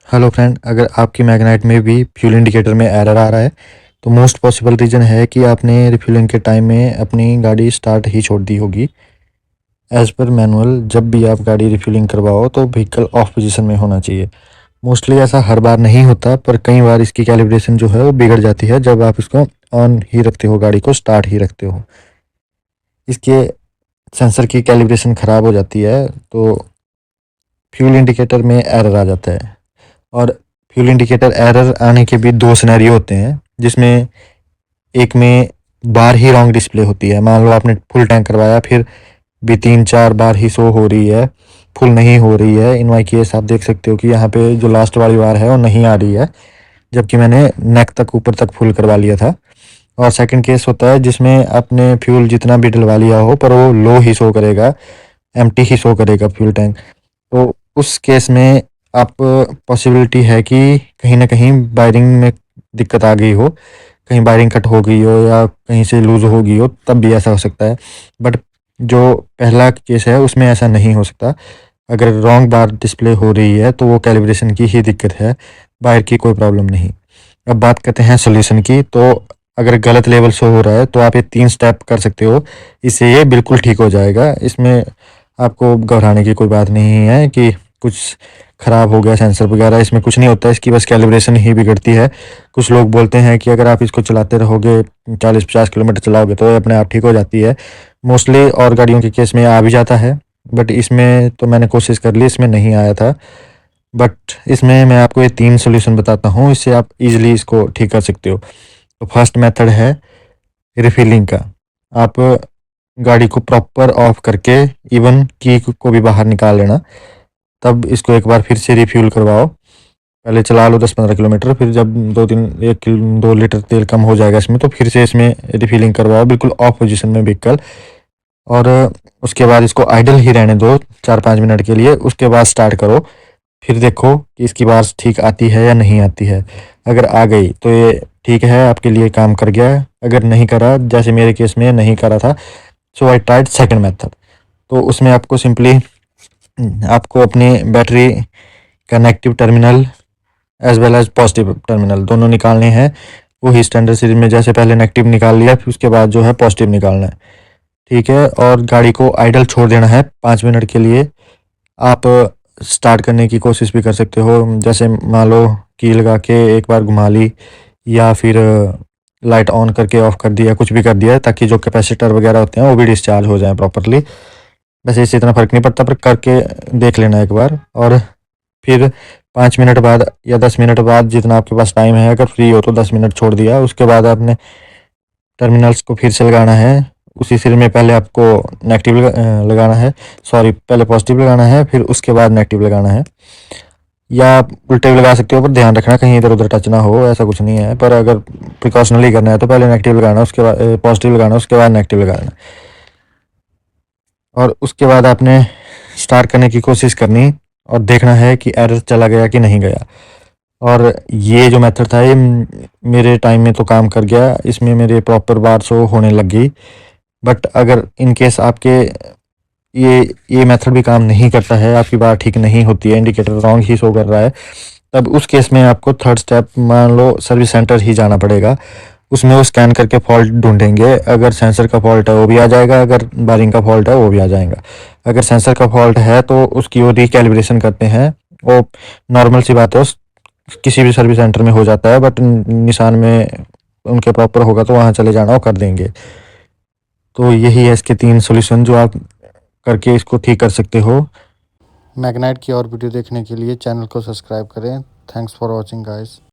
Hello friend, अगर आपकी Magnite में भी फ्यूल इंडिकेटर में एरर आ रहा है तो मोस्ट पॉसिबल रीज़न है कि आपने रिफ्यूलिंग के टाइम में अपनी गाड़ी स्टार्ट ही छोड़ दी होगी। एज़ पर मैनुअल जब भी आप गाड़ी रिफ्यूलिंग करवाओ तो व्हीकल ऑफ पोजीशन में होना चाहिए। मोस्टली ऐसा हर बार नहीं होता, पर कई बार इसकी कैलिब्रेशन जो है वो बिगड़ जाती है जब आप इसको ऑन ही रखते हो, गाड़ी को स्टार्ट ही रखते हो। इसके सेंसर की कैलिब्रेशन ख़राब हो जाती है तो फ्यूल इंडिकेटर में एरर आ जाता है। और फ्यूल इंडिकेटर एरर आने के भी दो सिनेरियो होते हैं, जिसमें एक में बार ही रॉन्ग डिस्प्ले होती है। मान लो आपने फुल टैंक करवाया, फिर भी 3-4 बार ही शो हो रही है, फुल नहीं हो रही है। इन माई केस आप देख सकते हो कि यहाँ पे जो लास्ट वाली बार है वो नहीं आ रही है, जबकि मैंने नेक तक ऊपर तक फुल करवा लिया था। और सेकंड केस होता है जिसमें आपने फ्यूल जितना भी डलवा लिया हो पर वो लो ही शो करेगा, एम्प्टी ही शो करेगा फ्यूल टैंक। तो उस केस में आप पॉसिबिलिटी है कि कहीं ना कहीं वायरिंग में दिक्कत आ गई हो, कहीं वायरिंग कट हो गई हो या कहीं से लूज़ हो गई हो, तब भी ऐसा हो सकता है। बट जो पहला केस है उसमें ऐसा नहीं हो सकता। अगर रॉन्ग बार डिस्प्ले हो रही है तो वो कैलिब्रेशन की ही दिक्कत है, वायर की कोई प्रॉब्लम नहीं। अब बात करते हैं सोल्यूशन की। तो अगर गलत लेवल शो हो रहा है तो आप ये 3 स्टेप कर सकते हो, इससे ये बिल्कुल ठीक हो जाएगा। इसमें आपको घबराने की कोई बात नहीं है कि कुछ ख़राब हो गया सेंसर वगैरह, इसमें कुछ नहीं होता है। इसकी बस कैलिब्रेशन ही बिगड़ती है। कुछ लोग बोलते हैं कि अगर आप इसको चलाते रहोगे 40-50 किलोमीटर चलाओगे तो ये अपने आप ठीक हो जाती है। मोस्टली और गाड़ियों के केस में आ भी जाता है, बट इसमें तो मैंने कोशिश कर ली, इसमें नहीं आया था। बट इसमें मैं आपको ये 3 सॉल्यूशन बताता हूँ, इससे आप इजीली इसको ठीक कर सकते हो। तो फर्स्ट मेथड है रिफिलिंग का। आप गाड़ी को प्रॉपर ऑफ करके इवन की को भी बाहर निकाल लेना, तब इसको एक बार फिर से रिफ्यूल करवाओ। पहले चला लो 10-15 किलोमीटर, फिर जब 2 लीटर तेल कम हो जाएगा इसमें तो फिर से इसमें रिफिलिंग करवाओ, बिल्कुल ऑफ पोजीशन में व्हीकल। और उसके बाद इसको आइडल ही रहने दो 4-5 मिनट के लिए, उसके बाद स्टार्ट करो। फिर देखो कि इसकी आवाज़ ठीक आती है या नहीं आती है। अगर आ गई तो ये ठीक है, आपके लिए काम कर गया है। अगर नहीं करा, जैसे मेरे केस में नहीं करा था, so I tried second method. तो उसमें आपको सिंपली आपको अपनी बैटरी का negative terminal as well as positive terminal दोनों निकालने हैं। वही स्टैंडर्ड सीरीज में जैसे पहले नेगेटिव निकाल लिया, फिर उसके बाद जो है पॉजिटिव निकालना है, ठीक है। और गाड़ी को आइडल छोड़ देना है 5 मिनट के लिए। आप स्टार्ट करने की कोशिश भी कर सकते हो, जैसे मान लो की लगा के एक बार घुमा ली, या फिर लाइट ऑन करके ऑफ कर दिया, कुछ भी कर दिया, ताकि जो कैपेसिटर वगैरह होते हैं वो भी डिस्चार्ज हो जाए प्रॉपरली। वैसे इससे इतना फ़र्क नहीं पड़ता, पर करके देख लेना एक बार। और फिर 5 मिनट बाद या 10 मिनट बाद, जितना आपके पास टाइम है, अगर फ्री हो तो 10 मिनट छोड़ दिया, उसके बाद आपने टर्मिनल्स को फिर से लगाना है। उसी सिरे में पहले आपको नेगेटिव लगाना है, सॉरी पहले पॉजिटिव लगाना है, फिर उसके बाद नेगेटिव लगाना है। या आप उल्टे भी लगा सकते हो, पर ध्यान रखना कहीं इधर उधर टच ना हो, ऐसा कुछ नहीं है। पर अगर प्रिकॉशनली करना है तो पहले नेगेटिव लगाना, उसके बाद पॉजिटिव लगाना, उसके बाद नेगेटिव लगाना। और उसके बाद आपने स्टार्ट करने की कोशिश करनी और देखना है कि एरर चला गया कि नहीं गया। और ये जो मेथड था ये मेरे टाइम में तो काम कर गया, इसमें मेरे प्रॉपर बार शो होने लग गई। बट अगर इन केस आपके ये मेथड भी काम नहीं करता है, आपकी बार ठीक नहीं होती है, इंडिकेटर रॉन्ग ही शो कर रहा है, तब उस केस में आपको थर्ड स्टेप, मान लो सर्विस सेंटर ही जाना पड़ेगा। उसमें वो स्कैन करके फॉल्ट ढूंढेंगे। अगर सेंसर का फॉल्ट है वो भी आ जाएगा, अगर वायरिंग का फॉल्ट है वो भी आ जाएगा। अगर सेंसर का फॉल्ट है तो उसकी वो रिकैलिब्रेशन करते हैं। वो नॉर्मल सी बात है, किसी भी सर्विस सेंटर में हो जाता है, बट निशान में उनके प्रॉपर होगा तो वहाँ चले जाना, वो कर देंगे। तो यही है इसके 3 सॉल्यूशन जो आप करके इसको ठीक कर सकते हो। मैग्नाइट की और वीडियो देखने के लिए चैनल को सब्सक्राइब करें। Thanks for watching guys.